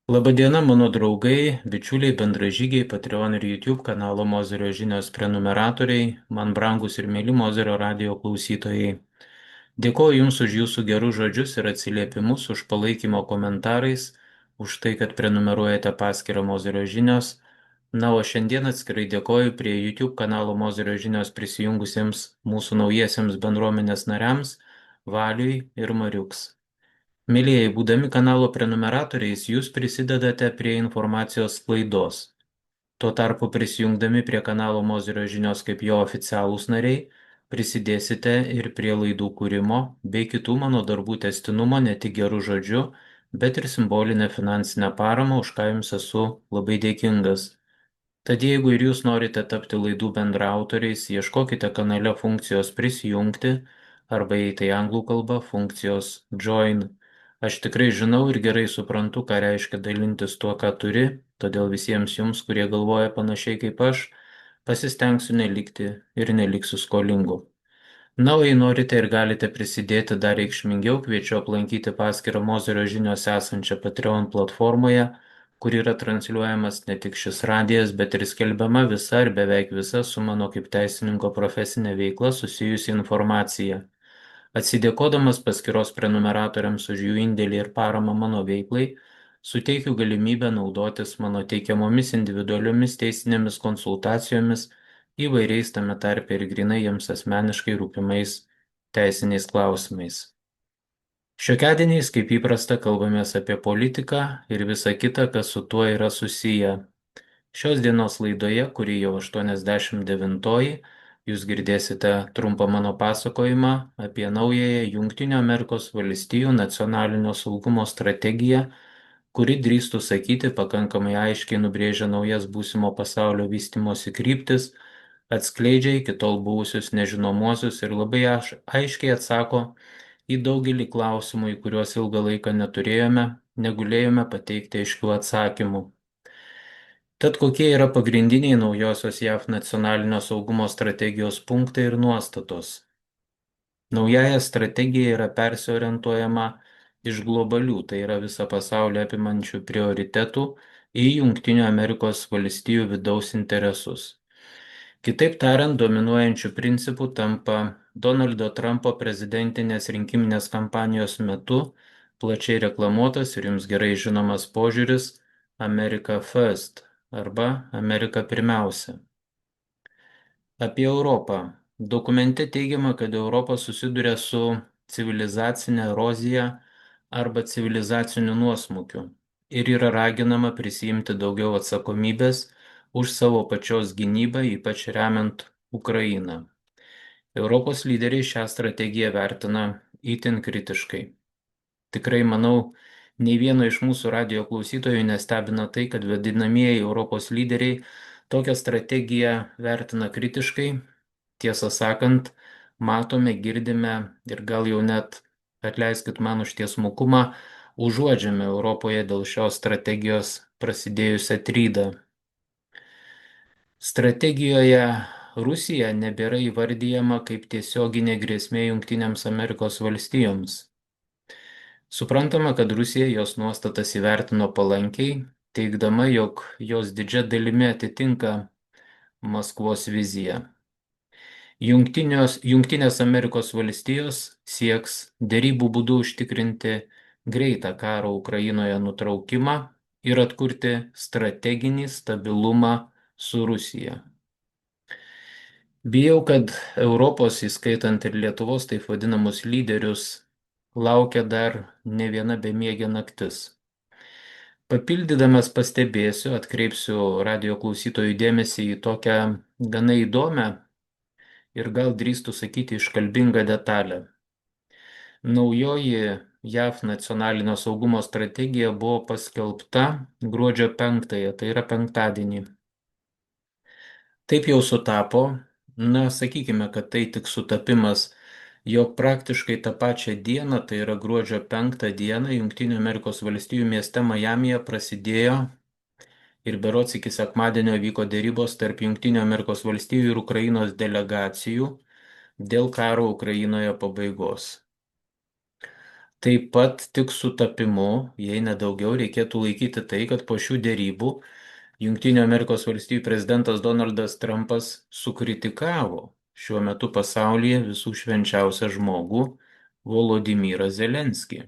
Labadiena, mano draugai, bičiuliai, bendražygiai, Patreon ir YouTube kanalo Mozerio žinios prenumeratoriai, man brangus ir mėly Mozerio radio klausytojai. Dėkoju Jums už Jūsų gerus žodžius ir atsiliepimus, už palaikymo komentarais, už tai, kad prenumeruojate paskyrą Mozerio žinios. Na, o šiandien atskirai dėkoju prie YouTube kanalo Mozerio žinios prisijungusiems mūsų naujiesiems bendruomenės nariams Valiui ir Mariuks. Mielieji, būdami kanalo prenumeratoriais, jūs prisidedate prie informacijos sklaidos. Tuo tarpu prisijungdami prie kanalo Mozerio žinios kaip jo oficialūs nariai, prisidėsite ir prie laidų kūrimo bei kitų mano darbų tęstinumo ne tik gerų žodžių, bet ir simbolinę finansinę paramą, už ką jums esu labai dėkingas. Tad jeigu ir jūs norite tapti laidų bendraautoriais, ieškokite kanale funkcijos prisijungti arba jei tai anglų kalba funkcijos join. Aš tikrai žinau ir gerai suprantu, ką reiškia dalintis tuo, ką turi, todėl visiems jums, kurie galvoja panašiai kaip aš, pasistengsiu nelikti ir neliksiu skolingu. Na, o jei norite ir galite prisidėti dar reikšmingiau, kviečiu aplankyti paskyrą Mozerio žinios esančią Patreon platformoje, kur yra transliuojamas ne tik šis radijas, bet ir skelbiama visa ar beveik visa su mano kaip teisininko profesinė veikla susijusi informacija. Atsidėkodamas paskyros prenumeratoriams už jų indėlį ir paramą mano veiklai, suteikiu galimybę naudotis mano teikiamomis individualiomis teisinėmis konsultacijomis įvairiais tame tarpe ir grynai jiems asmeniškai rūpimais teisiniais klausimais. Šiokiadieniais, kaip įprasta, kalbamės apie politiką ir visą kitą, kas su tuo yra susiję. Šios dienos laidoje, kuri jau 89-oji, jūs girdėsite trumpą mano pasakojimą apie naująją Jungtinių Amerikos valstijų nacionalinio saugumo strategiją, kuri drįstų sakyti pakankamai aiškiai nubrėžia naujas būsimo pasaulio vystimosi kryptis, atskleidžia iki tol buvusius nežinomuosius ir labai aiškiai atsako į daugelį klausimų, į kuriuos ilgą laiką negalėjome pateikti aiškių atsakymų. Tad kokie yra pagrindiniai naujosios JAV nacionalinio saugumo strategijos punktai ir nuostatos? Naująją strategiją yra persiorientuojama iš globalių, tai yra visą pasaulį apimančių prioritetų į Jungtinių Amerikos valstijų vidaus interesus. Kitaip tariant, dominuojančių principų tampa Donaldo Trumpo prezidentinės rinkiminės kampanijos metu plačiai reklamuotas ir jums gerai žinomas požiūris America First arba Amerika pirmiausia. Apie Europą. Dokumente teigiama, kad Europa susiduria su civilizacinė erozija arba civilizaciniu nuosmukiu ir yra raginama prisiimti daugiau atsakomybės už savo pačios gynybą, ypač remiant Ukrainą. Europos lyderiai šią strategiją vertina itin kritiškai. Tikrai manau, nei vieno iš mūsų radijo klausytojų nestebina tai, kad vadinamieji Europos lyderiai tokią strategiją vertina kritiškai. Tiesą sakant, matome, girdime ir gal jau net, atleiskit man už tiesmukumą, užuodžiame Europoje dėl šios strategijos prasidėjusią trydą. Strategijoje Rusija nebėra įvardyjama kaip tiesioginė grėsmė Jungtinėms Amerikos valstijoms. Suprantama, kad Rusija jos nuostatas įvertino palankiai, teigdama, jog jos didžia dalimi atitinka Maskvos viziją. Jungtinės Amerikos valstijos sieks derybų būdu užtikrinti greitą karo Ukrainoje nutraukimą ir atkurti strateginį stabilumą su Rusija. Bijau, kad Europos, įskaitant ir Lietuvos taip vadinamus lyderius, laukia dar ne viena bemiegė naktis. Papildydamas pastebėsiu, atkreipsiu radijo klausytojų dėmesį į tokią gana įdomią ir gal drįstų sakyti iškalbingą detalę. Naujoji JAV nacionalinio saugumo strategija buvo paskelbta gruodžio 5-ąją, tai yra penktadienį. Taip jau sutapo, sakykime, kad tai tik sutapimas, jog praktiškai tą pačią dieną, tai yra gruodžio 5 dieną, Jungtinių Amerikos valstijų mieste Majamyje prasidėjo ir berods iki sekmadienio vyko derybos tarp Jungtinių Amerikos valstijų ir Ukrainos delegacijų dėl karo Ukrainoje pabaigos. Taip pat tik sutapimu, jei nedaugiau, reikėtų laikyti tai, kad po šių dėrybų Junktinių Amerikos valstijų prezidentas Donaldas Trumpas sukritikavo šiuo metu pasaulyje visų švenčiausią žmogų Volodymyrą Zelenskį,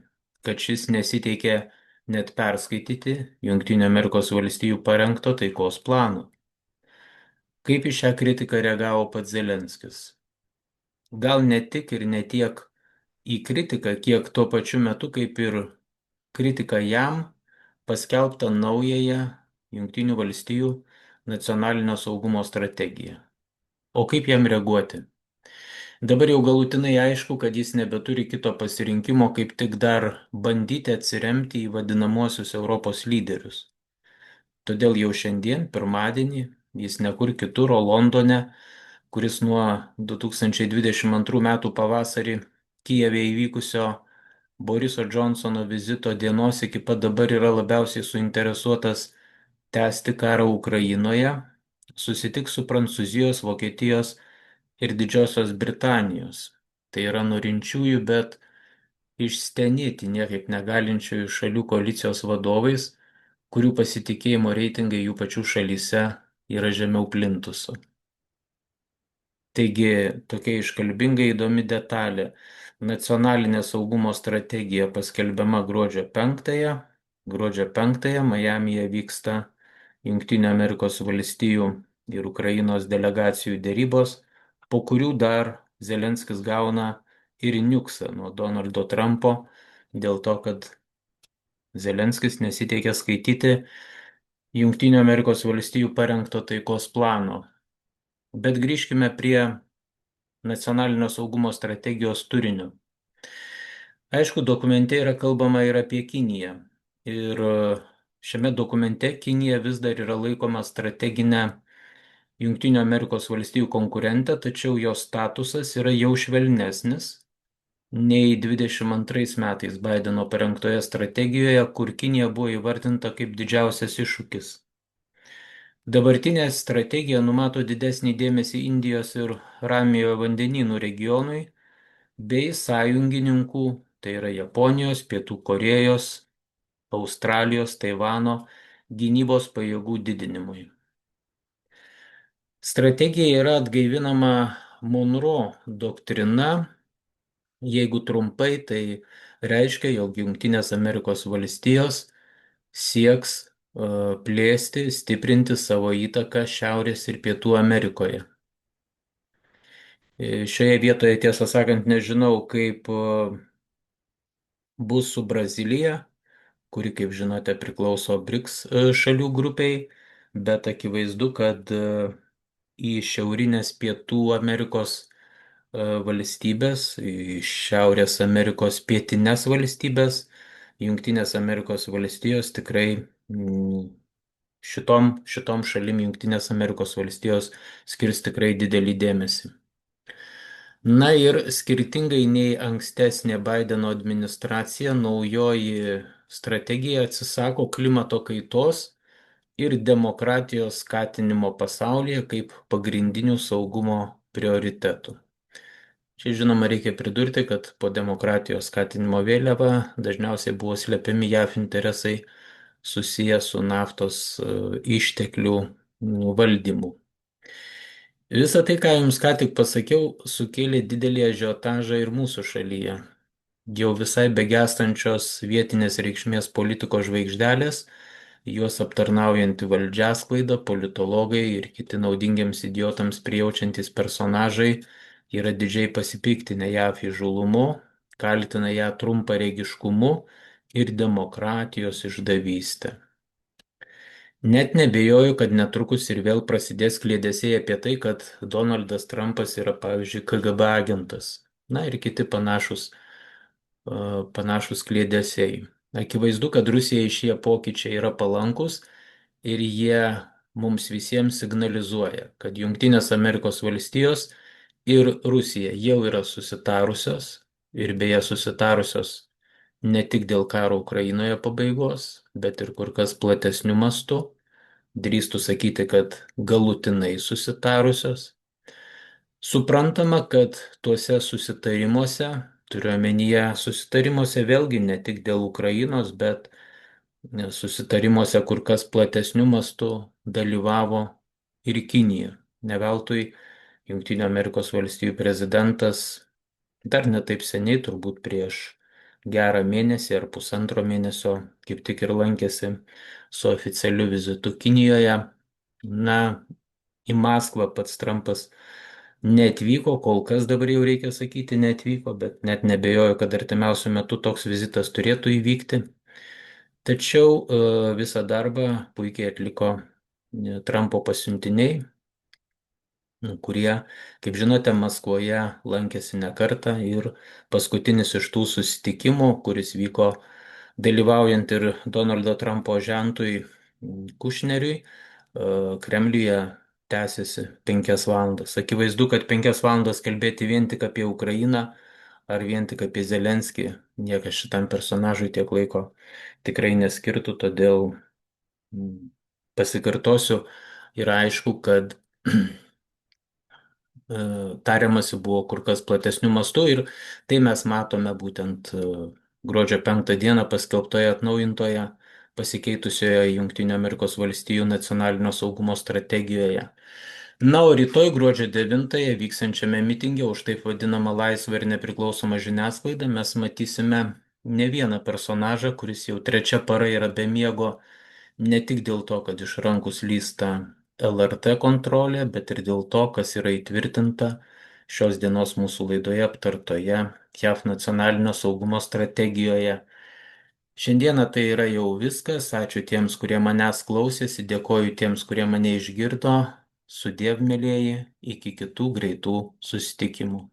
kad šis nesiteikė net perskaityti Junktinių Amerikos valstijų parengto taikos plano. Kaip į šią kritiką reagavo pats Zelenskis? Gal ne tik ir ne tiek į kritiką, kiek tuo pačiu metu kaip ir kritika jam paskelbta naująją Junktinių valstijų nacionalinio saugumo strategiją. O kaip jam reaguoti? Dabar jau galutinai aišku, kad jis nebeturi kito pasirinkimo, kaip tik dar bandyti atsiremti į vadinamuosius Europos lyderius. Todėl jau šiandien, pirmadienį, jis nekur kitur, o Londone, kuris nuo 2022 metų pavasarį Kijeve įvykusio Boriso Džonsono vizito dienos iki pat dabar yra labiausiai suinteresuotas tęsti karą Ukrainoje, susitiks su Prancūzijos, Vokietijos ir Didžiosios Britanijos. Tai yra norinčiųjų, bet išstenėti niekaip negalinčiųjų šalių koalicijos vadovais, kurių pasitikėjimo reitingai jų pačių šalyse yra žemiau plintuso. Taigi, tokia iškalbingai įdomi detalė. Nacionalinė saugumo strategija paskelbiama gruodžio 5-ąją. Gruodžio 5-ąją Majamyje vyksta Junktinių Amerikos valstijų ir Ukrainos delegacijų dėrybos, po kurių dar Zelenskis gauna ir niuksą nuo Donaldo Trumpo dėl to, kad Zelenskis nesiteikė skaityti Junktinių Amerikos valstijų parengto taikos plano. Bet grįžkime prie nacionalinio saugumo strategijos turinio. Aišku, dokumente yra kalbama ir apie Kiniją. Ir šiame dokumente Kinija vis dar yra laikoma strateginė Junktinių Amerikos valstijų konkurentė, tačiau jos statusas yra jau švelnesnis nei 22 metais Baideno parengtoje strategijoje, kur Kinija buvo įvardinta kaip didžiausias iššūkis. Dabartinė strategija numato didesnį dėmesį Indijos ir Ramiojo vandenynų regionui bei sąjungininkų, tai yra Japonijos, Pietų Korėjos, Australijos, Taivano gynybos pajėgų didinimui. Strategija yra atgaivinama Monroe doktrina. Jeigu trumpai, tai reiškia, jog Jungtinės Amerikos valstijos sieks plėsti, stiprinti savo įtaką Šiaurės ir Pietų Amerikoje. Šioje vietoje, tiesą sakant, nežinau, kaip bus su Brazilija, kuri, kaip žinote, priklauso BRICS šalių grupiai, bet akivaizdu, kad į Šiaurinės Pietų Amerikos valstybės, į Šiaurės Amerikos pietinės valstybės, Jungtinės Amerikos valstijos tikrai šitom šalim Jungtinės Amerikos valstijos skirs tikrai didelį dėmesį. Na ir skirtingai nei ankstesnė Baideno administracija, naujoji strategija atsisako klimato kaitos ir demokratijos skatinimo pasaulyje kaip pagrindinių saugumo prioritetų. Čia žinoma reikia pridurti, kad po demokratijos skatinimo vėliava dažniausiai buvo slepiami JAV interesai susiję su naftos išteklių valdymu. Visą tai, ką jums ką tik pasakiau, sukėlė didelį ažiotažą ir mūsų šalyje. Jau visai begestančios vietinės reikšmės politikos žvaigždelės, juos aptarnaujanti valdžiasklaida, politologai ir kiti naudingiams idiotams prijaučiantys personažai yra didžiai pasipiktinę JAV įžūlumu, kaltina ją trumparegiškumu ir demokratijos išdavystę. Net nebejoju, kad netrukus ir vėl prasidės kliedesiai apie tai, kad Donaldas Trumpas yra, pavyzdžiui, KGB agentas. Na ir kiti panašus kliedesiai. Akivaizdu, kad Rusijai šie pokyčiai yra palankus ir jie mums visiems signalizuoja, kad Jungtinės Amerikos valstijos ir Rusija jau yra susitarusios ir beje susitarusios ne tik dėl karo Ukrainoje pabaigos, bet ir kur kas platesnių mastų. Drįstų sakyti, kad galutinai susitarusios. Suprantama, kad tuose susitarimuose Turiu omenyje susitarimuose vėlgi ne tik dėl Ukrainos, bet susitarimuose kur kas platesnių mastų dalyvavo ir Kinija. Ne veltui Junktinių Amerikos valstijų prezidentas dar netaip seniai, turbūt prieš gerą mėnesį ar pusantro mėnesio, kaip tik ir lankėsi su oficialiu vizitu Kinijoje. Na, į Maskvą pats Trumpas neatvyko, kol kas dabar jau reikia sakyti neatvyko, bet net nebejoju, kad artimiausiu metu toks vizitas turėtų įvykti. Tačiau visą darbą puikiai atliko Trumpo pasiuntiniai, kurie, kaip žinote, Maskvoje lankėsi ne kartą ir paskutinis iš tų susitikimų, kuris vyko dalyvaujant ir Donaldo Trumpo žentui Kušneriui, Kremliuje tęsiasi 5 valandas. Akivaizdu, kad 5 valandas kalbėti vien tik apie Ukrainą ar vien tik apie Zelenskį, niekas šitam personažui tiek laiko tikrai neskirtų, todėl pasikartosiu, yra aišku, kad tariamasi buvo kur kas platesnių mastų ir tai mes matome būtent gruodžio 5 dieną paskelbtoje atnaujintoje pasikeitusioje Junktinių Amerikos valstijų nacionalinio saugumo strategijoje. Na, o rytoj gruodžio 9 vyksiančiame mitinge už taip vadinamą laisvą ir nepriklausomą žiniasklaidą mes matysime ne vieną personažą, kuris jau trečia para yra be miego, ne tik dėl to, kad iš rankų slysta LRT kontrolė, bet ir dėl to, kas yra įtvirtinta šios dienos mūsų laidoje aptartoje JAV nacionalinio saugumo strategijoje. Šiandieną tai yra jau viskas. Ačiū tiems, kurie manęs klausėsi, dėkoju tiems, kurie mane išgirdo. Sudiev, mėlyjeji, iki kitų greitų susitikimų.